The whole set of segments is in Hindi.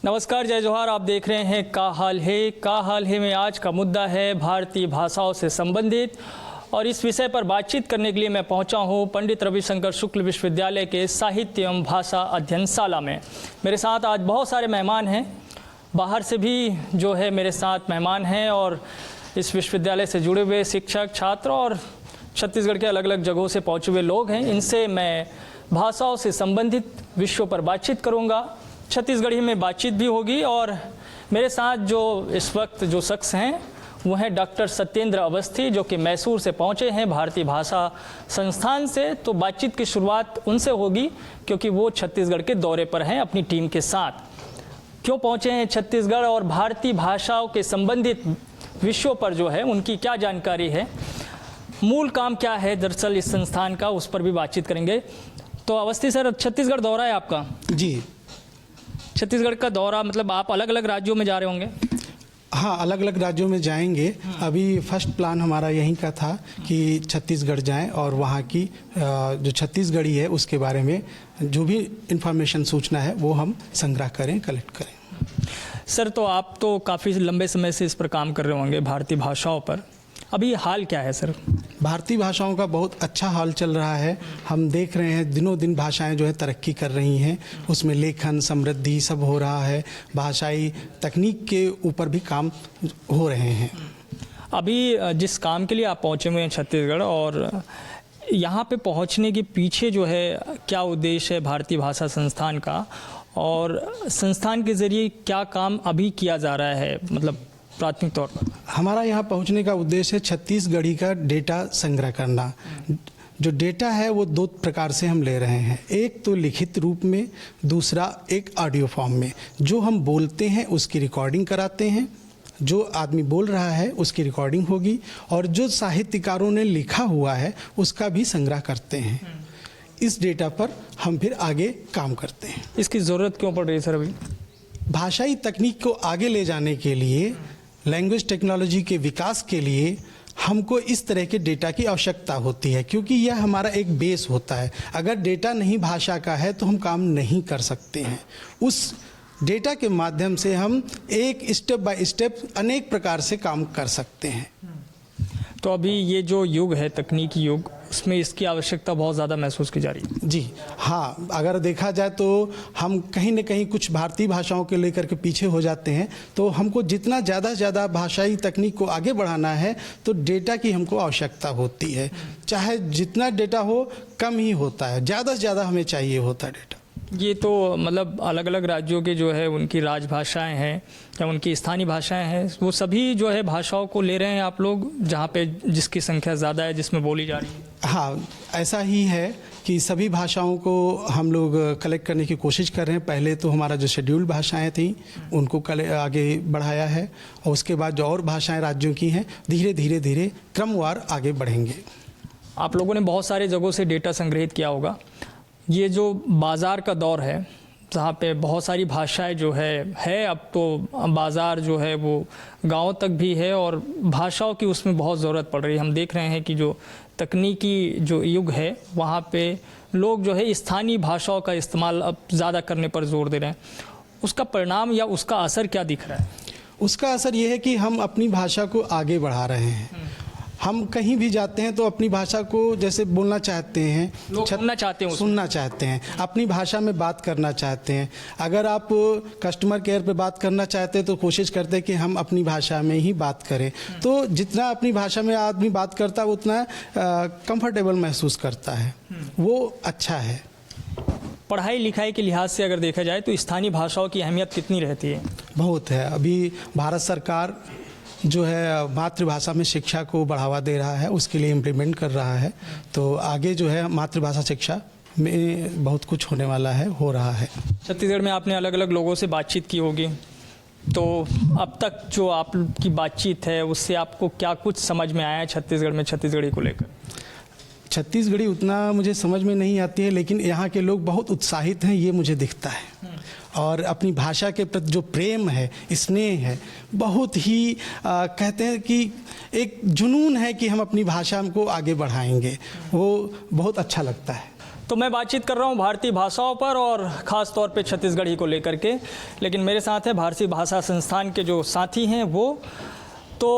नमस्कार, जय जोहार। आप देख रहे हैं का हाल है में आज का मुद्दा है भारतीय भाषाओं से संबंधित, और इस विषय पर बातचीत करने के लिए मैं पहुंचा हूं पंडित रविशंकर शुक्ल विश्वविद्यालय के साहित्य एवं भाषा अध्ययनशाला में। मेरे साथ आज बहुत सारे मेहमान हैं, बाहर से भी जो है मेरे साथ मेहमान हैं, और इस विश्वविद्यालय से जुड़े हुए शिक्षक, छात्र और छत्तीसगढ़ के अलग अलग जगहों से पहुँचे हुए लोग हैं। इनसे मैं भाषाओं से संबंधित विषयों पर बातचीत करूँगा, छत्तीसगढ़ी में बातचीत भी होगी। और मेरे साथ जो इस वक्त जो शख्स हैं वो हैं डॉक्टर सत्येंद्र अवस्थी, जो कि मैसूर से पहुँचे हैं भारतीय भाषा संस्थान से। तो बातचीत की शुरुआत उनसे होगी क्योंकि वो छत्तीसगढ़ के दौरे पर हैं अपनी टीम के साथ। क्यों पहुँचे हैं छत्तीसगढ़ और भारतीय भाषाओं के संबंधित विषयों पर जो है उनकी क्या जानकारी है, मूल काम क्या है दरअसल इस संस्थान का, उस पर भी बातचीत करेंगे। तो अवस्थी सर, छत्तीसगढ़ दौरा है आपका? जी, छत्तीसगढ़ का दौरा मतलब आप अलग अलग राज्यों में जा रहे होंगे? हाँ, अलग अलग राज्यों में जाएंगे। अभी फर्स्ट प्लान हमारा यहीं का था कि छत्तीसगढ़ जाएं और वहाँ की जो छत्तीसगढ़ी है उसके बारे में जो भी इंफॉर्मेशन, सूचना है वो हम संग्रह करें, कलेक्ट करें। सर, तो आप तो काफ़ी लंबे समय से इस पर काम कर रहे होंगे भारतीय भाषाओं पर, अभी हाल क्या है सर? भारतीय भाषाओं का बहुत अच्छा हाल चल रहा है। हम देख रहे हैं दिनों दिन भाषाएं जो है तरक्की कर रही हैं, उसमें लेखन, समृद्धि सब हो रहा है। भाषाई तकनीक के ऊपर भी काम हो रहे हैं। अभी जिस काम के लिए आप पहुँचे हुए हैं छत्तीसगढ़, और यहाँ पे पहुँचने के पीछे जो है क्या उद्देश्य है भारतीय भाषा संस्थान का, और संस्थान के ज़रिए क्या काम अभी किया जा रहा है, मतलब प्राथमिक तौर पर? हमारा यहाँ पहुँचने का उद्देश्य है छत्तीसगढ़ी का डेटा संग्रह करना। जो डेटा है वो दो प्रकार से हम ले रहे हैं, एक तो लिखित रूप में, दूसरा एक ऑडियो फॉर्म में। जो हम बोलते हैं उसकी रिकॉर्डिंग कराते हैं, जो आदमी बोल रहा है उसकी रिकॉर्डिंग होगी, और जो साहित्यकारों ने लिखा हुआ है उसका भी संग्रह करते हैं। इस डेटा पर हम फिर आगे काम करते हैं। इसकी ज़रूरत क्यों पड़ रही है सर अभी? भाषाई तकनीक को आगे ले जाने के लिए, लैंग्वेज टेक्नोलॉजी के विकास के लिए हमको इस तरह के डेटा की आवश्यकता होती है, क्योंकि यह हमारा एक बेस होता है। अगर डेटा नहीं भाषा का है तो हम काम नहीं कर सकते हैं। उस डेटा के माध्यम से हम एक स्टेप बाय स्टेप अनेक प्रकार से काम कर सकते हैं। तो अभी ये जो युग है, तकनीकी युग, उसमें इसकी आवश्यकता बहुत ज़्यादा महसूस की जा रही है। जी हाँ, अगर देखा जाए तो हम कहीं न कहीं कुछ भारतीय भाषाओं के लेकर के पीछे हो जाते हैं। तो हमको जितना ज़्यादा से ज़्यादा भाषाई तकनीक को आगे बढ़ाना है तो डेटा की हमको आवश्यकता होती है। चाहे जितना डेटा हो कम ही होता है, ज़्यादा से ज़्यादा हमें चाहिए होता है डेटा। ये तो मतलब अलग अलग राज्यों के जो है उनकी राजभाषाएं हैं या उनकी स्थानीय भाषाएं हैं, वो सभी जो है भाषाओं को ले रहे हैं आप लोग, जहाँ पे जिसकी संख्या ज़्यादा है, जिसमें बोली जा रही है। हाँ, ऐसा ही है कि सभी भाषाओं को हम लोग कलेक्ट करने की कोशिश कर रहे हैं। पहले तो हमारा जो शेड्यूल्ड भाषाएं थी उनको आगे बढ़ाया है, और उसके बाद जो और भाषाएं राज्यों की हैं धीरे धीरे धीरे क्रमवार आगे बढ़ेंगे। आप लोगों ने बहुत सारे जगहों से डेटा संग्रहित किया होगा। ये जो बाज़ार का दौर है, जहाँ पे बहुत सारी भाषाएं जो है अब तो बाज़ार जो है वो गाँव तक भी है, और भाषाओं की उसमें बहुत ज़रूरत पड़ रही है। हम देख रहे हैं कि जो तकनीकी जो युग है वहाँ पे लोग जो है स्थानीय भाषाओं का इस्तेमाल अब ज़्यादा करने पर जोर दे रहे हैं। उसका परिणाम या उसका असर क्या दिख रहा है? उसका असर ये है कि हम अपनी भाषा को आगे बढ़ा रहे हैं। हम कहीं भी जाते हैं तो अपनी भाषा को जैसे बोलना चाहते हैं, लोग सुनना चाहते हैं, अपनी भाषा में बात करना चाहते हैं। अगर आप कस्टमर केयर पे बात करना चाहते हैं तो कोशिश करते हैं कि हम अपनी भाषा में ही बात करें। तो जितना अपनी भाषा में आदमी बात करता है उतना कंफर्टेबल महसूस करता है, वो अच्छा है। पढ़ाई लिखाई के लिहाज से अगर देखा जाए तो स्थानीय भाषाओं की अहमियत कितनी रहती है? बहुत है। अभी भारत सरकार जो है मातृभाषा में शिक्षा को बढ़ावा दे रहा है, उसके लिए इम्प्लीमेंट कर रहा है। तो आगे जो है मातृभाषा शिक्षा में बहुत कुछ होने वाला है, हो रहा है। छत्तीसगढ़ में आपने अलग अलग लोगों से बातचीत की होगी, तो अब तक जो आपकी बातचीत है उससे आपको क्या कुछ समझ में आया है छत्तीसगढ़ में छत्तीसगढ़ी को लेकर? छत्तीसगढ़ी उतना मुझे समझ में नहीं आती है, लेकिन यहाँ के लोग बहुत उत्साहित हैं, ये मुझे दिखता है। और अपनी भाषा के प्रति जो प्रेम है, स्नेह है, बहुत ही कहते हैं कि एक जुनून है कि हम अपनी भाषा को आगे बढ़ाएंगे, वो बहुत अच्छा लगता है। तो मैं बातचीत कर रहा हूँ भारतीय भाषाओं पर और ख़ास तौर पे छत्तीसगढ़ी को लेकर के, लेकिन मेरे साथ है भारतीय भाषा संस्थान के जो साथी हैं वो। तो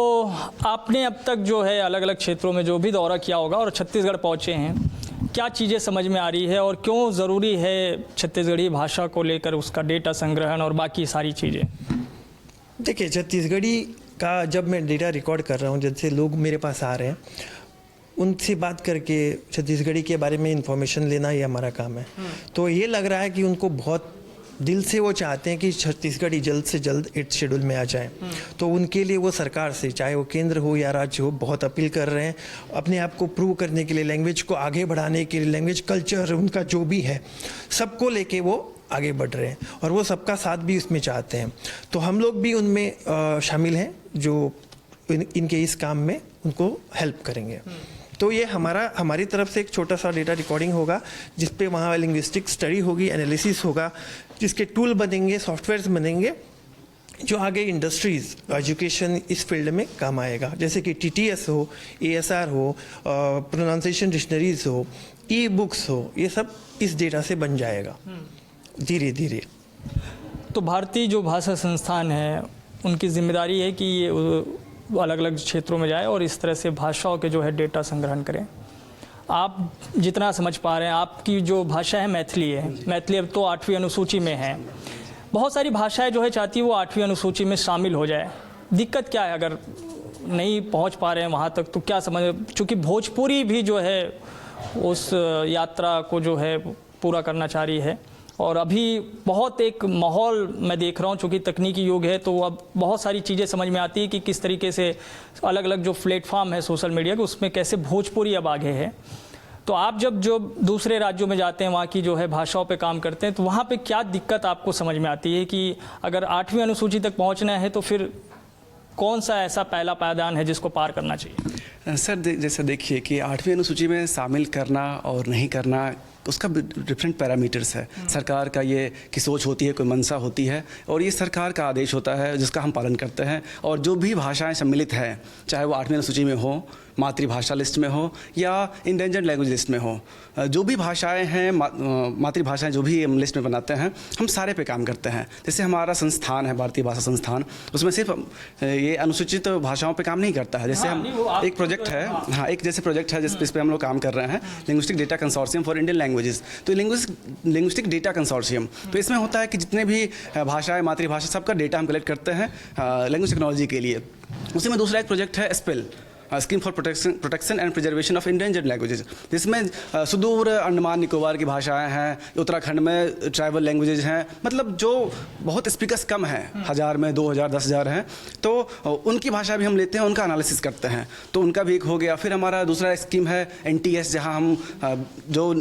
आपने अब तक जो है अलग अलग क्षेत्रों में जो भी दौरा किया होगा और छत्तीसगढ़ पहुँचे हैं, क्या चीज़ें समझ में आ रही है और क्यों ज़रूरी है छत्तीसगढ़ी भाषा को लेकर उसका डेटा संग्रहण और बाकी सारी चीज़ें? देखिए, छत्तीसगढ़ी का जब मैं डेटा रिकॉर्ड कर रहा हूँ, जैसे लोग मेरे पास आ रहे हैं उनसे बात करके छत्तीसगढ़ी के बारे में इंफॉर्मेशन लेना ये हमारा काम है। तो ये लग रहा है कि उनको बहुत दिल से वो चाहते हैं कि छत्तीसगढ़ी जल्द से जल्द 8th शेड्यूल में आ जाए। तो उनके लिए वो सरकार से, चाहे वो केंद्र हो या राज्य हो, बहुत अपील कर रहे हैं अपने आप को प्रूव करने के लिए, लैंग्वेज को आगे बढ़ाने के लिए, लैंग्वेज कल्चर उनका जो भी है सबको लेके वो आगे बढ़ रहे हैं और वो सबका साथ भी इसमें चाहते हैं। तो हम लोग भी उनमें शामिल हैं जो इनके इस काम में उनको हेल्प करेंगे। तो ये हमारी तरफ से एक छोटा सा डेटा रिकॉर्डिंग होगा जिस पे वहाँ लिंग्विस्टिक स्टडी होगी, एनालिसिस होगा, जिसके टूल बनेंगे, सॉफ्टवेयर्स बनेंगे जो आगे इंडस्ट्रीज़, एजुकेशन इस फील्ड में काम आएगा, जैसे कि TTS हो, ASR हो, प्रोनाउंसिएशन डिक्शनरीज हो, ई-बुक्स हो, ये सब इस डेटा से बन जाएगा धीरे धीरे। तो भारतीय जो भाषा संस्थान है उनकी जिम्मेदारी है कि ये अलग अलग क्षेत्रों में जाए और इस तरह से भाषाओं के जो है डेटा संग्रहण करें। आप जितना समझ पा रहे हैं, आपकी जो भाषा है मैथिली है, मैथिली अब तो 8वीं अनुसूची में है। बहुत सारी भाषाएं जो है चाहती है वो 8वीं अनुसूची में शामिल हो जाए। दिक्कत क्या है अगर नहीं पहुंच पा रहे हैं वहां तक? तो क्या समझ, चूँकि भोजपुरी भी जो है उस यात्रा को जो है पूरा करना चाह रही है और अभी बहुत एक माहौल मैं देख रहा हूँ, चूँकि तकनीकी युग है तो अब बहुत सारी चीज़ें समझ में आती है कि किस तरीके से अलग अलग जो प्लेटफॉर्म है सोशल मीडिया के उसमें कैसे भोजपुरी अब आगे है। तो आप जब जो दूसरे राज्यों में जाते हैं, वहाँ की जो है भाषाओं पे काम करते हैं, तो वहाँ पे क्या दिक्कत आपको समझ में आती है कि अगर 8वीं अनुसूची तक पहुँचना है तो फिर कौन सा ऐसा पहला पायदान है जिसको पार करना चाहिए? सर जैसे देखिए कि 8वीं अनुसूची में शामिल करना और नहीं करना उसका डिफरेंट पैरामीटर्स है। सरकार का ये कि सोच होती है, कोई मंशा होती है और ये सरकार का आदेश होता है जिसका हम पालन करते हैं। और जो भी भाषाएं सम्मिलित हैं, चाहे वो 8वीं अनुसूची में हो, मातृभाषा लिस्ट में हो या इंडेंजर्ड लैंग्वेज लिस्ट में हो, जो भी भाषाएं हैं, मातृभाषाएं जो भी हम लिस्ट में बनाते हैं, हम सारे पे काम करते हैं। जैसे हमारा संस्थान है भारतीय भाषा संस्थान, उसमें सिर्फ ये अनुसूचित भाषाओं पे काम नहीं करता है। जैसे हम एक प्रोजेक्ट है, हाँ एक जैसे प्रोजेक्ट है जिस पे हम लोग काम कर रहे हैं, linguistic data consortium for Indian languages. तो लिंग्विस्टिक डेटा कंसोर्शियम, तो इसमें होता है कि जितने भी भाषाएं, मातृभाषा, सबका डेटा हम कलेक्ट करते हैं लैंग्वेज टेक्नोलॉजी के लिए। उसी में दूसरा एक प्रोजेक्ट है spell, scheme for protection and preservation of endangered languages, जिसमें सुदूर अंडमान निकोबार की भाषाएं हैं, उत्तराखंड में ट्राइबल लैंग्वेजेस हैं, मतलब जो बहुत स्पीकर्स कम हैं, 1000 में 2000 10,000 हैं, तो उनकी भाषा भी हम लेते हैं, उनका एनालिसिस करते हैं। तो उनका भी एक हो गया। फिर हमारा दूसरा स्कीम है NTS, जहाँ हम जो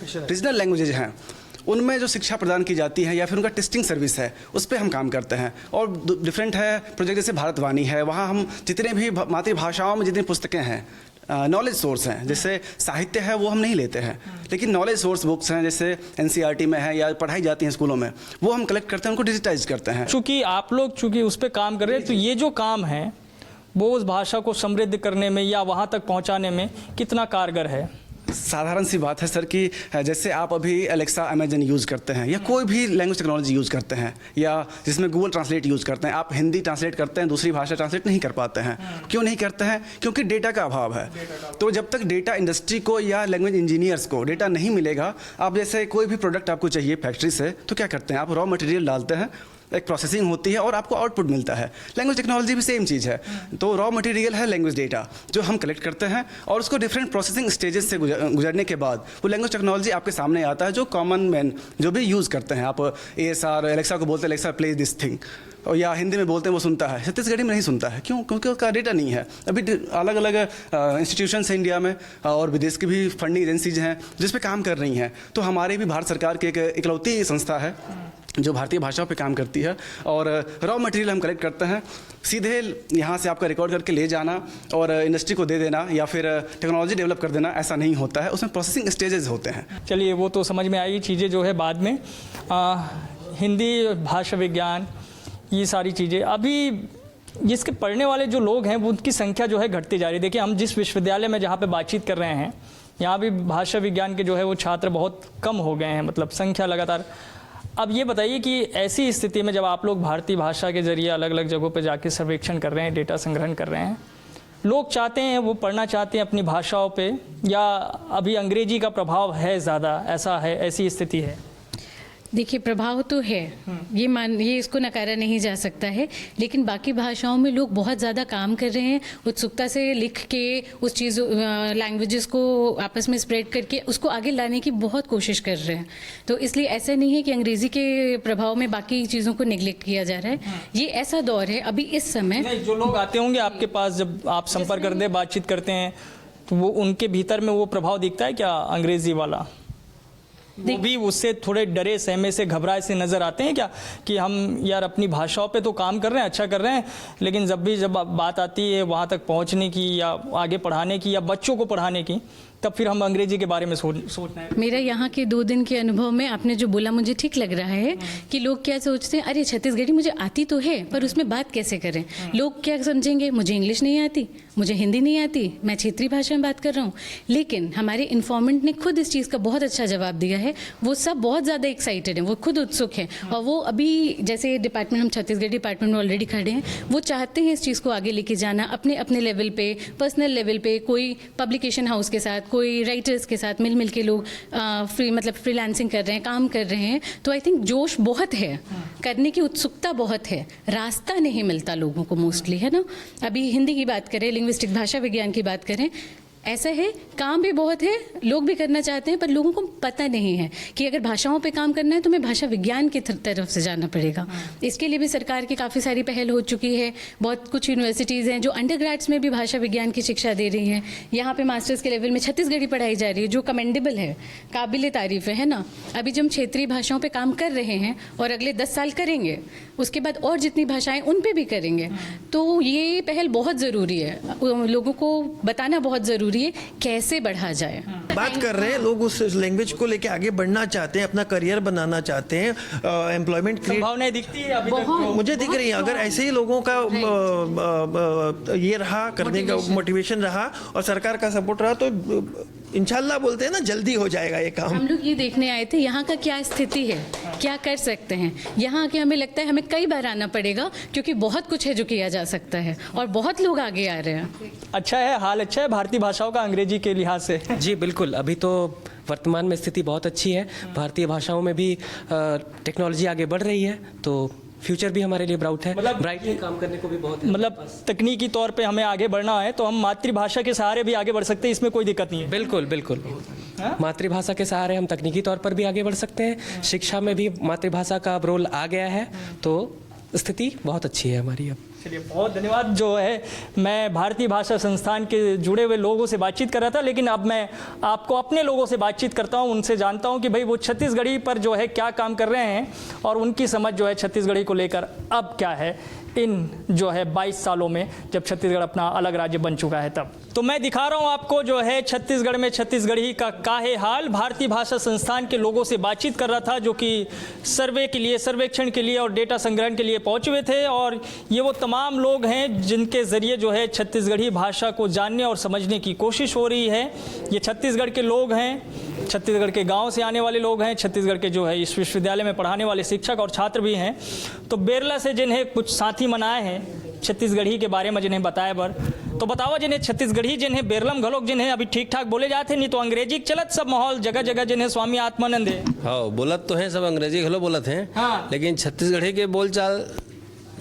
रीजनल लैंग्वेजेज हैं उनमें जो शिक्षा प्रदान की जाती है या फिर उनका टेस्टिंग सर्विस है, उस पर हम काम करते हैं। और डिफरेंट है प्रोजेक्ट, जैसे भारतवाणी है, वहाँ हम जितने भी मातृभाषाओं में जितनी पुस्तकें हैं, नॉलेज सोर्स हैं, जैसे साहित्य है वो हम नहीं लेते हैं, लेकिन नॉलेज सोर्स बुक्स हैं जैसे NCERT में है या पढ़ाई जाती हैं स्कूलों में, वो हम कलेक्ट करते हैं, उनको डिजिटाइज करते हैं। चूँकि आप लोग उस पर काम कर रहे हैं, तो ये जो काम है वो उस भाषा को समृद्ध करने में या वहाँ तक पहुँचाने में कितना कारगर है? साधारण सी बात है सर कि जैसे आप अभी एलेक्सा, अमेजन यूज़ करते हैं या कोई भी लैंग्वेज टेक्नोलॉजी यूज़ करते हैं या जिसमें गूगल ट्रांसलेट यूज़ करते हैं, आप हिंदी ट्रांसलेट करते हैं, दूसरी भाषा ट्रांसलेट नहीं कर पाते हैं। क्यों नहीं करते हैं? क्योंकि डेटा का अभाव है। तो जब तक डेटा इंडस्ट्री को या लैंग्वेज इंजीनियर्स को डेटा नहीं मिलेगा, आप जैसे कोई भी प्रोडक्ट आपको चाहिए फैक्ट्री से, तो क्या करते हैं, आप रॉ मटेरियल डालते हैं, एक प्रोसेसिंग होती है और आपको आउटपुट मिलता है। लैंग्वेज टेक्नोलॉजी भी सेम चीज़ है। तो रॉ मटेरियल है लैंग्वेज डेटा जो हम कलेक्ट करते हैं और उसको डिफरेंट प्रोसेसिंग स्टेजेस से गुजरने के बाद वो लैंग्वेज टेक्नोलॉजी आपके सामने आता है, जो कॉमन मैन जो भी यूज़ करते हैं। आप ASR, एलेक्सा को बोलते हैं एलेक्सा प्ले दिस थिंग, और या हिंदी में बोलते हैं वो सुनता है, छत्तीसगढ़ी में नहीं सुनता है। क्यों? क्योंकि उसका डेटा नहीं है। अभी अलग अलग इंस्टीट्यूशंस हैं इंडिया में और विदेश की भी फंडिंग एजेंसीज हैं जिस पे काम कर रही हैं। तो हमारी भी भारत सरकार की एक इकलौती संस्था है जो भारतीय भाषाओं पे काम करती है और रॉ मटेरियल हम कलेक्ट करते हैं, सीधे यहाँ से आपका रिकॉर्ड करके ले जाना और इंडस्ट्री को दे देना या फिर टेक्नोलॉजी डेवलप कर देना, ऐसा नहीं होता है। उसमें प्रोसेसिंग स्टेजेस होते हैं। चलिए, वो तो समझ में आई चीज़ें जो है बाद में। हिंदी भाषा विज्ञान, ये सारी चीज़ें अभी जिसके पढ़ने वाले जो लोग हैं वो उनकी संख्या जो है घटती जा रही है। देखिए, हम जिस विश्वविद्यालय में जहाँ पे बातचीत कर रहे हैं यहाँ भी भाषा विज्ञान के जो है वो छात्र बहुत कम हो गए हैं, मतलब संख्या लगातार। अब ये बताइए कि ऐसी स्थिति में जब आप लोग भारतीय भाषा के जरिए अलग अलग जगहों पर जाके सर्वेक्षण कर रहे हैं, डेटा संग्रहण कर रहे हैं, लोग चाहते हैं, वो पढ़ना चाहते हैं अपनी भाषाओं पे, या अभी अंग्रेजी का प्रभाव है ज़्यादा, ऐसा है, ऐसी स्थिति है? देखिए, प्रभाव तो है, ये इसको नकारा नहीं जा सकता है, लेकिन बाकी भाषाओं में लोग बहुत ज़्यादा काम कर रहे हैं, उत्सुकता से लिख के उस चीज़ लैंग्वेजेस को आपस में स्प्रेड करके उसको आगे लाने की बहुत कोशिश कर रहे हैं। तो इसलिए ऐसा नहीं है कि अंग्रेज़ी के प्रभाव में बाकी चीज़ों को निगलेक्ट किया जा रहा है। ये ऐसा दौर है अभी इस समय। नहीं, जो लोग आते होंगे आपके पास, जब आप संपर्क करते हैं, बातचीत करते हैं, तो वो उनके भीतर में वो प्रभाव दिखता है क्या अंग्रेज़ी वाला? वो भी उससे थोड़े डरे सहमे से घबराए से नज़र आते हैं क्या, कि हम यार अपनी भाषाओं पे तो काम कर रहे हैं, अच्छा कर रहे हैं, लेकिन जब बात आती है वहाँ तक पहुँचने की या आगे पढ़ाने की या बच्चों को पढ़ाने की, तब फिर हम अंग्रेजी के बारे में सोचना है। मेरा यहाँ के 2 दिन के अनुभव में आपने जो बोला मुझे ठीक लग रहा है कि लोग क्या सोचते हैं, अरे छत्तीसगढ़ी मुझे आती तो है पर उसमें बात कैसे करें। लोग क्या समझेंगे, मुझे इंग्लिश नहीं आती, मुझे हिंदी नहीं आती, मैं क्षेत्रीय भाषा में बात कर रहा हूँ। लेकिन हमारे इन्फॉर्मेंट ने खुद इस चीज़ का बहुत अच्छा जवाब दिया है। वो सब बहुत ज़्यादा एक्साइटेड हैं, वो खुद उत्सुक हैं, और वो अभी जैसे डिपार्टमेंट, हम छत्तीसगढ़ डिपार्टमेंट में ऑलरेडी खड़े हैं, वो चाहते हैं इस चीज़ को आगे लेके जाना अपने अपने लेवल पे, पर्सनल लेवल पे, कोई पब्लिकेशन हाउस के साथ, कोई राइटर्स के साथ मिल के लोग फ्रीलांसिंग कर रहे हैं, काम कर रहे हैं। तो आई थिंक जोश बहुत है, करने की उत्सुकता बहुत है, रास्ता नहीं मिलता लोगों को मोस्टली, है ना। अभी हिंदी की बात करें, लिंग्विस्टिक भाषा विज्ञान की बात करें, ऐसा है, काम भी बहुत है, लोग भी करना चाहते हैं, पर लोगों को पता नहीं है कि अगर भाषाओं पे काम करना है तो हमें भाषा विज्ञान की तरफ से जाना पड़ेगा। इसके लिए भी सरकार की काफ़ी सारी पहल हो चुकी है। बहुत कुछ यूनिवर्सिटीज़ हैं जो अंडरग्रेड्स में भी भाषा विज्ञान की शिक्षा दे रही हैं। यहाँ पे मास्टर्स के लेवल में छत्तीसगढ़ी पढ़ाई जा रही है, जो कमेंडेबल है, काबिल तारीफ़ है ना। अभी जब हम क्षेत्रीय भाषाओं पर काम कर रहे हैं और अगले 10 साल करेंगे, उसके बाद और जितनी भाषाएँ उन पर भी करेंगे, तो ये पहल बहुत ज़रूरी है, लोगों को बताना बहुत ज़रूरी है कैसे बढ़ा जाए। बात कर रहे हैं लोग, उस लैंग्वेज को लेके आगे बढ़ना चाहते हैं, अपना करियर बनाना चाहते हैं, एम्प्लॉयमेंट संभावनाएं दिखती है अभी तक तो। मुझे दिख रही है। अगर ऐसे ही लोगों का ये रहा, करने का मोटिवेशन रहा और सरकार का सपोर्ट रहा, तो इंशाल्लाह बोलते हैं ना, जल्दी हो जाएगा ये काम। हम लोग ये देखने आए थे यहाँ का क्या स्थिति है, क्या कर सकते हैं। यहाँ आके हमें लगता है हमें कई बार आना पड़ेगा, क्योंकि बहुत कुछ है जो किया जा सकता है और बहुत लोग आगे आ रहे हैं। अच्छा है, हाल अच्छा है भारतीय भाषाओं का अंग्रेजी के लिहाज से? जी बिल्कुल, अभी तो वर्तमान में स्थिति बहुत अच्छी है। भारतीय भाषाओं में भी टेक्नोलॉजी आगे बढ़ रही है, तो फ्यूचर भी हमारे लिए ब्राइट है, मतलब ब्राइटली काम करने को भी बहुत है। मतलब तकनीकी तौर पे हमें आगे बढ़ना है तो हम मातृभाषा के सहारे भी आगे बढ़ सकते हैं, इसमें कोई दिक्कत नहीं है। बिल्कुल बिल्कुल, मातृभाषा के सहारे हम तकनीकी तौर पर भी आगे बढ़ सकते हैं। शिक्षा में भी मातृभाषा का अब रोल आ गया है, तो स्थिति बहुत अच्छी है हमारी अब। चलिए, बहुत धन्यवाद। जो है, मैं भारतीय भाषा संस्थान के जुड़े हुए लोगों से बातचीत कर रहा था, लेकिन अब मैं आपको अपने लोगों से बातचीत करता हूं, उनसे जानता हूं कि भाई वो छत्तीसगढ़ी पर जो है क्या काम कर रहे हैं और उनकी समझ जो है छत्तीसगढ़ी को लेकर अब क्या है इन जो है 22 सालों में, जब छत्तीसगढ़ अपना अलग राज्य बन चुका है तब। तो मैं दिखा रहा हूं आपको जो है छत्तीसगढ़ में छत्तीसगढ़ी का काहे हाल। भारतीय भाषा संस्थान के लोगों से बातचीत कर रहा था, जो कि सर्वे के लिए, सर्वेक्षण के लिए और डेटा संग्रहण के लिए पहुंचे हुए थे, और ये वो तमाम लोग हैं जिनके ज़रिए जो है छत्तीसगढ़ी भाषा को जानने और समझने की कोशिश हो रही है। ये छत्तीसगढ़ के लोग हैं, छत्तीसगढ़ के गांव से आने वाले लोग हैं, छत्तीसगढ़ के जो है इस विश्वविद्यालय में पढ़ाने वाले शिक्षक और छात्र भी हैं। तो बेरला से जिन्हें कुछ साथी मनाए हैं छत्तीसगढ़ी के बारे में, जिन्हें बताया बर, तो बताओ जिन्हें छत्तीसगढ़ी, जिन्हें बेरलम घलोक, जिन्हें अभी ठीक ठाक बोले जाते, नहीं तो अंग्रेजी चलत सब माहौल जगह जगह, जिन्हें स्वामी आत्मानंद है। हाँ, बोलत तो हैं सब, अंग्रेजी घलो बोलत हैं। हाँ। लेकिन छत्तीसगढ़ी के बोलचाल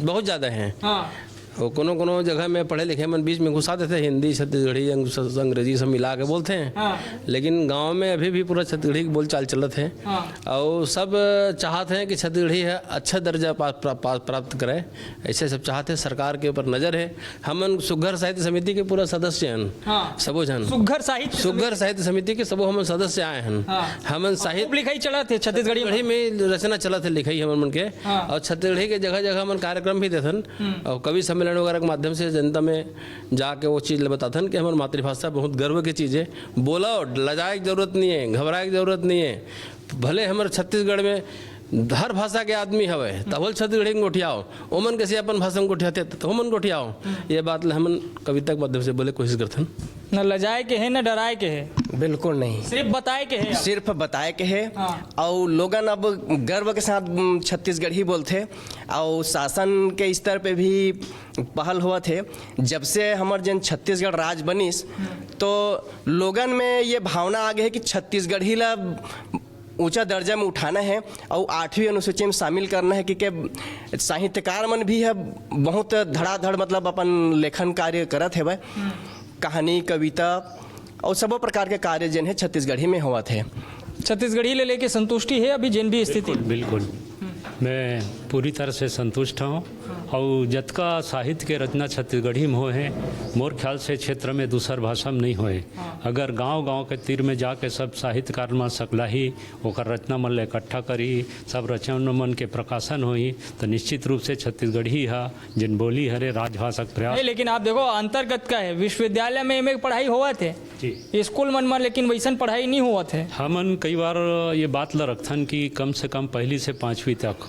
बहुत ज़्यादा हैं। हाँ। और कोनो जगह में पढ़े लिखे मन बीच में घुसा देते, हिंदी छत्तीसगढ़ी अंग्रेजी सब मिला के बोलते हैं। हाँ। लेकिन गांव में अभी भी पूरा छत्तीसगढ़ी की बोलचाल चलत है। हाँ। और सब चाहते हैं कि छत्तीसगढ़ी है अच्छा दर्जा प्राप्त करे, ऐसे सब चाहते हैं। सरकार के ऊपर नज़र है। हमन सुघ्घर साहित्य समिति के पूरा सदस्य हैं। हाँ। सबो जन सुघ्घर साहित्य समिति के सबो हम सदस्य आए हैं। हाँ। हमन साहित्य लिखाई चला थे छत्तीसगढ़ी में रचना चलत है, लिखाई हमन मन के। हाँ। और छत्तीसगढ़ी के जगह जगह हमन कार्यक्रम भी देथन, और कवि सम्मेलन वगैरह के माध्यम से जनता में जाके वो चीज़ बताथन कि हमारी मातृभाषा बहुत गर्व की चीज़ है। बोलो, लजाए की जरूरत नहीं है, घबराए की जरूरत नहीं है। भले हमारे छत्तीसगढ़ में हर भाषा के आदमी हवे तबल छत्तीसगढ़ी में गोठियाओ ओमन कैसे अपन भाषा में गोठियाते तो हमन गोठियाओ ये बात ला हमन कविता के माध्यम से बोले कोशिश करथन। न लजाए के है न डराए के है, बिल्कुल नहीं, सिर्फ बताए के है। सिर्फ बताए के है और लोगन अब गर्व के साथ छत्तीसगढ़ी बोलते और शासन के स्तर पे भी पहल हुआ थे। जब से हमार जन छत्तीसगढ़ राज बनिस तो लोगन में ये भावना आ गई है कि छत्तीसगढ़ी ला ऊंचा दर्जा में उठाना है और 8वीं अनुसूची में शामिल करना है क्योंकि साहित्यकार मन भी है बहुत धड़ाधड़ मतलब अपन लेखन कार्य करत है, कहानी कविता और सब प्रकार के कार्य जिन है छत्तीसगढ़ी में हुआ थे। छत्तीसगढ़ी ले लेके संतुष्टि है अभी जिन भी स्थिति? बिल्कुल मैं पूरी तरह से संतुष्ट हूँ और जतका साहित्य के रचना छत्तीसगढ़ी में होए हैं मोर ख्याल से क्षेत्र में दूसर भाषा में नहीं होए। अगर गांव-गांव के तीर में जाके सब साहित्यकार मन सकला ही ओकर रचना मन ले इकट्ठा करी सब रचना मन के प्रकाशन होई तो निश्चित रूप से छत्तीसगढ़ी है जिन बोली हरे राजभाषा प्रयास। नहीं, लेकिन आप देखो अंतर्गत का है विश्वविद्यालय में एमए पढ़ाई हुआ थे स्कूल मन में, लेकिन वैसन पढ़ाई नहीं हुआ थे। हमन कई बार ये बात ला रखथन कि कम से कम पहली से 5वीं तक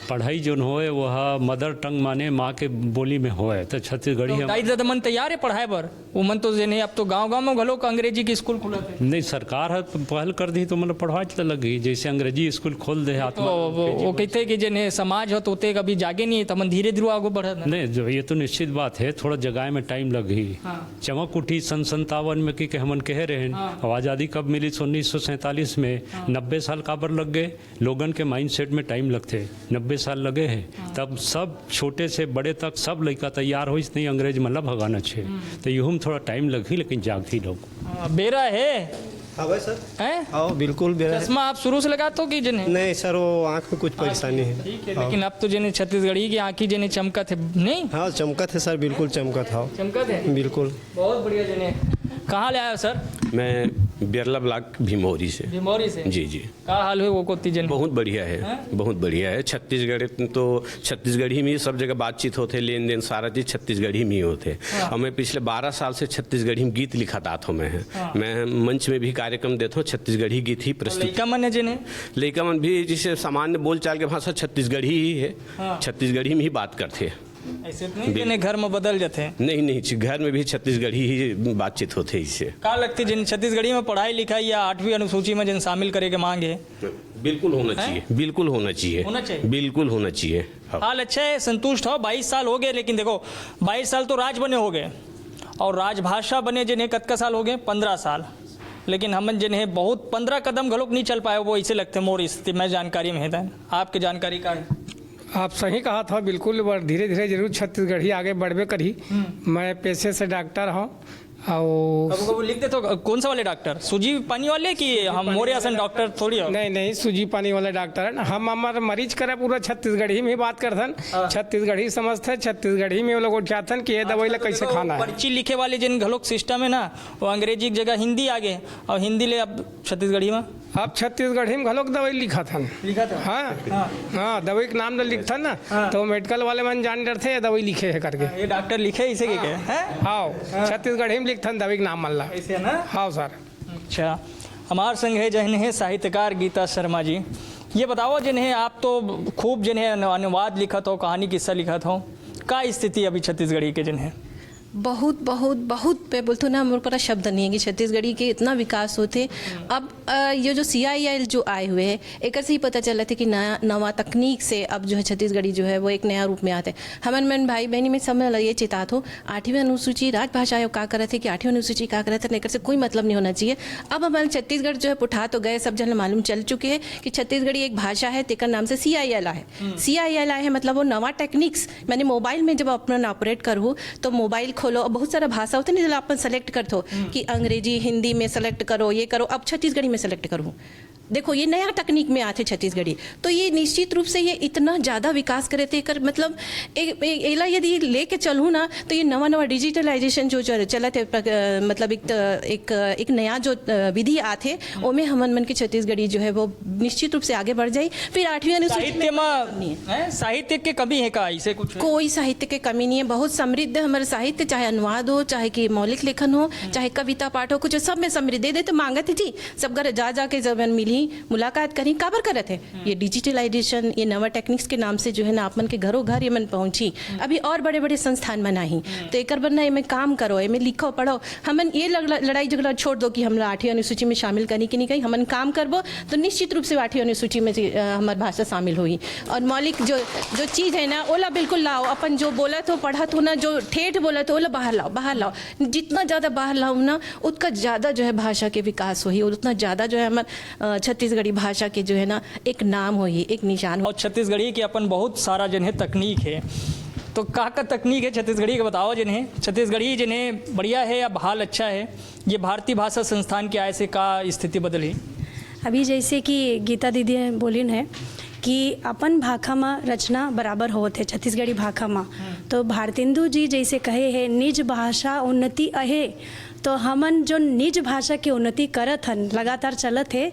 पढ़ाई जो होए वह मदर टंग माने माँ के बोली में होए तो छत्तीसगढ़ी तो दाई मन तैयार है पढ़ाए बर वो मन तो जे नहीं अब तो गांव-गांव में घलो अंग्रेजी के स्कूल खुला थे। नहीं सरकार है पहल कर दी तो मतलब पढ़वा चल लगी जैसे अंग्रेजी स्कूल खोल दे तो वो कहते कि जे समाज हो तो कभी जागे नहीं तो मन धीरे धीरे आगे बढ़त नहीं जो ये तो निश्चित बात है थोड़ा जगह में टाइम लगी। चमक उठी सन 57 में कि हमन कह रहे हैं आज़ादी कब मिली 1947 में 90 साल काबर लग गए लोगन के माइंड सेट में टाइम लगते 90 साल लगे हैं तब सब छोटे से बड़े तक सब लड़का तैयार हो नहीं अंग्रेज मतलब भगाना छे तो यूँ में थोड़ा टाइम लगी लेकिन जागती लोग बेरा है। हाँ भाई सर हैं? हाँ बिल्कुल बेरा है। चश्मा आप शुरू से लगाते हो कि जिन्हें? नहीं सर वो आँख में कुछ परेशानी है। ठीक है लेकिन अब तो जिन्हें छत्तीसगढ़ी की आँखी जिन्हें चमकत है नहीं? हाँ चमकत है सर बिल्कुल चमकत है। चमकत है बिल्कुल बहुत बढ़िया। जिन्हें कहाँ ले आए सर? मैं बिरला ब्लॉक भीमौरी से। भीमौरी से? जी जी। क्या हाल है वो कोती जन? बहुत बढ़िया है बहुत बढ़िया है। छत्तीसगढ़ तो छत्तीसगढ़ी में सब जगह बातचीत होते लेन देन सारा चीज़ छत्तीसगढ़ी में ही होते और मैं पिछले 12 साल से छत्तीसगढ़ी में गीत लिखाता था। मैं मंच में भी कार्यक्रम देता हूँ छत्तीसगढ़ी गीत ही प्रस्तुत। लड़का मन है जिन्हें? लड़का मन भी जिसे सामान्य बोलचाल के भाषा छत्तीसगढ़ी ही है छत्तीसगढ़ी में ही बात करते हैं। ऐसे नहीं जिन्हें घर में बदल जाते हैं? नहीं घर में भी छत्तीसगढ़ी ही बातचीत होते है इससे। क्या लगती जिन छत्तीसगढ़ी में पढ़ाई लिखाई या 8वीं अनुसूची में जिन शामिल करे के मांग है? बिल्कुल होना चाहिए बिल्कुल होना चाहिए बिल्कुल होना चाहिए। हाल अच्छा है संतुष्ट हो 22 साल हो गए लेकिन देखो 22 साल तो राज बने हो गए और राजभाषा बने जिन्हें कतका साल हो गए 15 साल लेकिन हमन जिन्हें बहुत 15 कदम घलोक नहीं चल पाए वो ऐसे लगते मोर स्थिति में जानकारी में है। आपकी जानकारी का है? आप सही कहा था बिल्कुल धीरे धीरे जरूर छत्तीसगढ़ी आगे बढ़बे करी। मैं पेशे से डॉक्टर हूँ और कब लिखते तो कौन सा वाले डॉक्टर सूजी पानी वाले कि हम मोरे आसन डॉक्टर थोड़ी हो? नहीं सूजी पानी वाले डॉक्टर है हम हमारे मरीज करे पूरा छत्तीसगढ़ी में ही बात करथन छत्तीसगढ़ी समझते छत्तीसगढ़ी में वो लोग उठाथन कि ये दवाई ला कैसे खाना है। पर्ची लिखे वाले जिन घलोक सिस्टम है ना वो अंग्रेजी की जगह हिंदी आ गए और हिंदी ले अब छत्तीसगढ़ी में अब छत्तीसगढ़ी में घलोक दवाई लिखा था। हाँ दवाई के नाम लिखता ना तो मेडिकल वाले मन जान डरते हैं दवाई लिखे है करके ये डॉक्टर लिखे इसे के हाँ छत्तीसगढ़ी में लिखता दवाई के नाम मल्ला ऐसे ना। हाँ सर। अच्छा हमारे संग है जिन्हें साहित्यकार गीता शर्मा जी। ये बताओ जिन्हें आप तो खूब जिन्हें अनुवाद लिखत हो कहानी किस्सा लिखत हो का स्थिति अभी छत्तीसगढ़ी के जिन्हें? बहुत बहुत बहुत मैं बोलते ना मेरे पास शब्द नहीं है कि छत्तीसगढ़ी के इतना विकास होते। अब ये जो CIL जो आए हुए हैं एक से ही पता चला था कि नवा तकनीक से अब जो है छत्तीसगढ़ी जो है वो एक नया रूप में आते हैं। हमारे मन भाई बहनी में सब ये चितात हो 8वीं अनुसूची राजभाषा आयोग क्या करे थे कि 8वीं अनुसूची क्या करे थे लेकर से कोई मतलब नहीं होना चाहिए। अब हमारे छत्तीसगढ़ जो है उठा तो गए सब जन मालूम चल चुके हैं कि छत्तीसगढ़ी एक भाषा है तेकर नाम से CIL है। CIL है मतलब वो नवा टेक्निक्स मैंने मोबाइल में जब अपना ऑपरेट करूँ तो मोबाइल खोलो बहुत सारा भाषा होता है नहीं आप सेलेक्ट करते हो कि अंग्रेजी हिंदी में सेलेक्ट करो ये करो अब छत्तीसगढ़ी में सेलेक्ट करूँ देखो ये नया तकनीक में आते छत्तीसगढ़ी तो ये निश्चित रूप से ये इतना ज़्यादा विकास करे थे कर मतलब एला यदि लेके चलूँ ना तो ये नवा डिजिटलाइजेशन जो चला थे मतलब एक नया जो विधि आते ओमें हमन मन की छत्तीसगढ़ी जो है वो निश्चित रूप से आगे बढ़ जाए। फिर 8वीं अनुसूची में साहित्य की कमी है का ऐसे कुछ? कोई साहित्य की कमी नहीं है बहुत समृद्ध हमारे साहित्य चाहे अनुवाद हो चाहे कि मौलिक लेखन हो चाहे कविता पाठ हो कुछ सब में समृद्ध दे तो मांगत जी सब घर जा के जब मिली भी मुलाकात करी काबर करत है ये डिजिटलाइजेशन ये नवा टेक्निक्स के नाम से जो है ना आप मन के घरों घर ये मन पहुंची अभी और बड़े बड़े संस्थान में नहीं तो एक बनना ये काम करो ये लिखो पढ़ो हमन ये लड़ाई झगड़ा छोड़ दो कि हमरा 8वीं अनुसूची में शामिल करनी कि नहीं कहीं हमन काम करबो तो निश्चित रूप से 8वीं अनुसूची में हमारी भाषा शामिल हुई और मौलिक जो चीज़ है ना ओला बिल्कुल लाओ अपन जो बोला तो पढ़ा तो ना जो ठेठ बोला तो ओला बाहर लाओ जितना ज़्यादा बाहर लाओ ना उतना ज़्यादा जो है भाषा के विकास हुई और उतना ज़्यादा जो है हमारे छत्तीसगढ़ी भाषा के जो है ना एक नाम हुई एक निशान और छत्तीसगढ़ी की अपन बहुत सारा जिन्हें तकनीक है तो का तकनीक है छत्तीसगढ़ी का बताओ जिन्हें छत्तीसगढ़ी जिन्हें बढ़िया है या हाल अच्छा है ये भारतीय भाषा संस्थान की आय से का स्थिति बदली अभी जैसे कि गीता दीदी बोलिन है कि अपन भाषा में रचना बराबर होत है छत्तीसगढ़ी भाषा में तो भारतेंदु जी जैसे कहे है निज भाषा उन्नति अहे तो हमन जो निज भाषा के उन्नति करत हन लगातार चलत है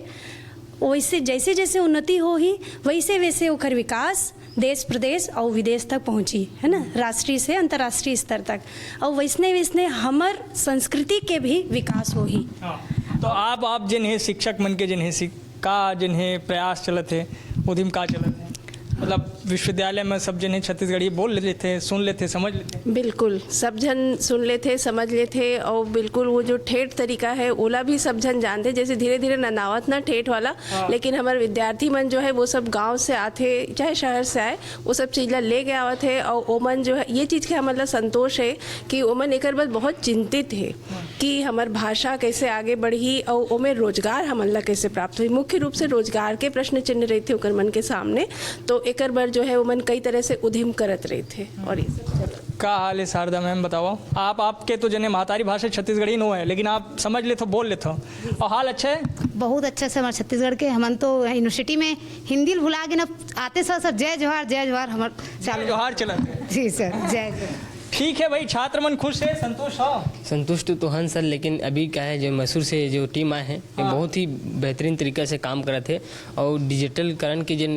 वैसे जैसे जैसे उन्नति हो ही वैसे वैसे ओकर विकास देश प्रदेश और विदेश तक पहुंची है ना राष्ट्रीय से अंतर्राष्ट्रीय स्तर तक और वैसने वैसने हमर संस्कृति के भी विकास हो ही तो आप जिन्हें शिक्षक मन के जिन्हें प्रयास चलत है उदिम का चलत है मतलब विश्वविद्यालय में सब जने छत्तीसगढ़ी बोल लेते सुन लेते समझ लेते बिल्कुल सब जन सुन लेते समझ लेते और बिल्कुल वो जो ठेठ तरीका है ओला भी सब जन जानते जैसे धीरे धीरे ननावत ना ठेठ वाला लेकिन हमारे विद्यार्थी मन जो है वो सब गांव से आते चाहे शहर से आए वो सब चीज़ ले गए आवत है और ओमन जो है ये चीज़ के हमारा संतोष है कि ओमन एक बात बहुत चिंतित है कि हमार भाषा कैसे आगे बढ़ी और ओमें रोजगार हमला कैसे प्राप्त हुई मुख्य रूप से रोजगार के प्रश्न चिन्ह रहे थे ओकर मन के सामने तो एक बार जो है वो मन कई तरह से उद्यम करत रहे थे और ये सब का हाल है शारदा मैम बताओ आपके तो जने महतारी भाषा छत्तीसगढ़ी नो है लेकिन आप समझ लेते बोल लेते और हाल अच्छा है बहुत अच्छा से हमारे छत्तीसगढ़ के हमन तो यूनिवर्सिटी में हिंदी भुला के ना आते सर जय जोहार हमारे जय जोहार चला जी सर जय ठीक है भाई छात्र मन खुश है संतुष्ट हो संतुष्ट तो हन सर लेकिन अभी क्या है जो मैसूर से जो टीम आए हैं ये बहुत ही बेहतरीन तरीका से काम करे थे और डिजिटलकरण के जो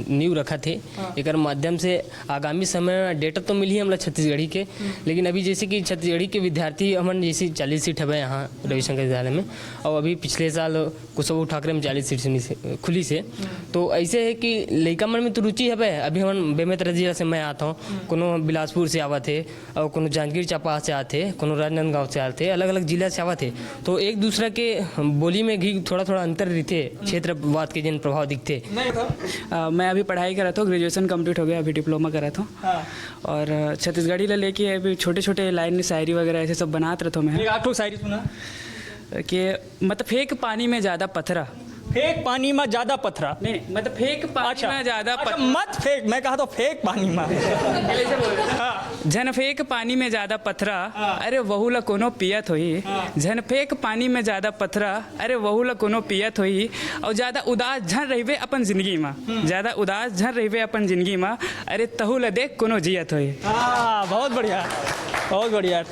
नींव रखा थे एक माध्यम से आगामी समय में डेटा तो मिली हमारा छत्तीसगढ़ी के लेकिन अभी जैसे कि छत्तीसगढ़ी के विद्यार्थी हमन जैसे 40 सीट है यहाँ रविशंकर विद्यालय में और अभी पिछले साल कुशवाहा ठाकरे में 40 सीट खुली से तो ऐसे है कि लड़का मन में तो रुचि है अभी हम बेमेतरा जिला से मैं आता हूँ कोनो बिलासपुर से आवा थे और कोनो जांजगीर चांपा से आते कोनो राजनांदगांव से आते अलग अलग जिला से आवा थे तो एक दूसरे के बोली में भी थोड़ा अंतर रहते क्षेत्रवाद के जिन प्रभाव दिखते मैं अभी पढ़ाई कर रहा था ग्रेजुएशन कंप्लीट हो गया अभी डिप्लोमा कर रहा था और छत्तीसगढ़ी ला लेके अभी छोटे छोटे लाइन शायरी वगैरह ऐसे सब बनाते रहता हूँ मैं आपको शायरी सुना कि मतलब फेंक पानी में ज़्यादा पथरा फेंक पानी में ज्यादा पथरा नहीं मतलब फेंक पानी में ज्यादा मत फेंक मैं कहा तो फेंक पानी में झन फेंक पानी में ज्यादा पथरा अरे वहू ला कोनो पियत होई झन फेंक पानी में ज्यादा पथरा अरे वहू ला कोनो पियत होई और ज्यादा उदास झन रहिबे अपन जिंदगी में ज्यादा उदास झन रहिबे अपन जिंदगी में अरे तहू ला देख कोनो जियत होई बहुत बढ़िया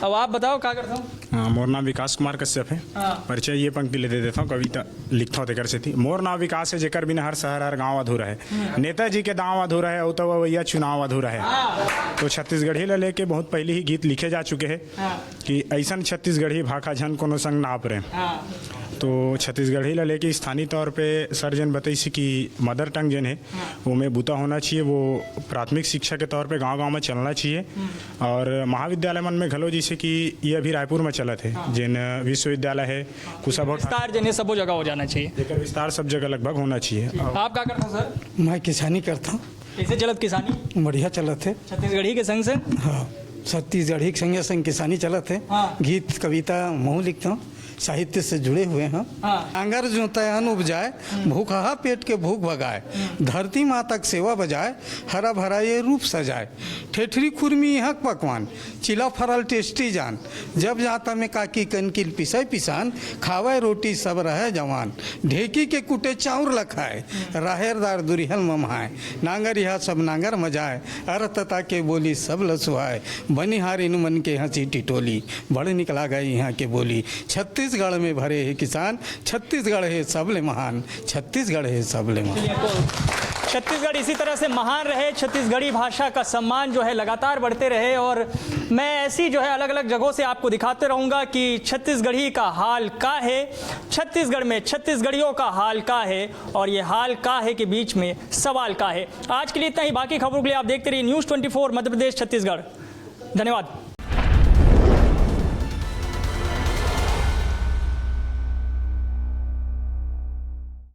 अब आप बताओ क्या करता हूँ मोर नाम विकास कुमार कश्यप है परिचय ये पंक्ति ले दे देता हूँ कविता लिखता हूँ तेकर से थी मोर नाम विकास है जेकर बिना हर शहर हर गांव अधूरा है नेताजी के दांव अधूरा है तो वह चुनाव अधूरा है तो छत्तीसगढ़ी ला लेके बहुत पहले ही गीत लिखे जा चुके हैं कि ऐसा छत्तीसगढ़ी भाखा झन कोनो संग ना अपरे तो छत्तीसगढ़ी ला लेके स्थानीय तौर पे सर जन बताइए कि मदर टंग जन है वो में बूता होना चाहिए वो प्राथमिक शिक्षा के तौर पे गांव में चलना चाहिए और महाविद्यालय मन में घलो जैसे कि ये अभी रायपुर में चलत है जिन विश्वविद्यालय है कुशाभाऊ विस्तार जने सब जगह हो जाना चाहिए विस्तार सब जगह लगभग होना चाहिए आप क्या करते हो सर मैं किसानी करता हूँ कैसे चलत किसानी बढ़िया चलत है छत्तीसगढ़ी के संग से हाँ छत्तीसगढ़ी के संग किसानी चलत है गीत कविता मैं लिखता हूँ साहित्य से जुड़े हुए हैं आंगर जोताए अन्न उपजाए भूखा पेट के भूख भगाए धरती माँ तक सेवा बजाए हरा भरा ये रूप सजाए ठेठरी खुरमी हक पकवान चिला फरल टेस्टी जान जब जाता में काकी कनकिल पिसाई पिसान खावे रोटी सब रहे जवान ढेकी के कुटे चाउर लखाए राहेरदार दुरिहल ममाए नांगर यह सब नांगर मजाए अरतता के बोली सब लसुआए बनिहार इन मन के हंसी टिटोली बड़ निकला गई यहाँ के बोली छत्तीसगढ़ में भरे है किसान छत्तीसगढ़ है सबले महान छत्तीसगढ़ है सबले महान छत्तीसगढ़ इसी तरह से महान रहे, छत्तीसगढ़ी भाषा का सम्मान जो है लगातार बढ़ते रहे। और मैं ऐसी जो है अलग अलग जगहों से आपको दिखाते रहूँगा कि छत्तीसगढ़ी का हाल का है, छत्तीसगढ़ में छत्तीसगढ़ियों का हाल का है, और ये हाल का है के बीच में सवाल का है। आज के लिए इतना ही। बाकी खबरों के लिए आप देखते रहिए News 24 मध्य प्रदेश छत्तीसगढ़। धन्यवाद।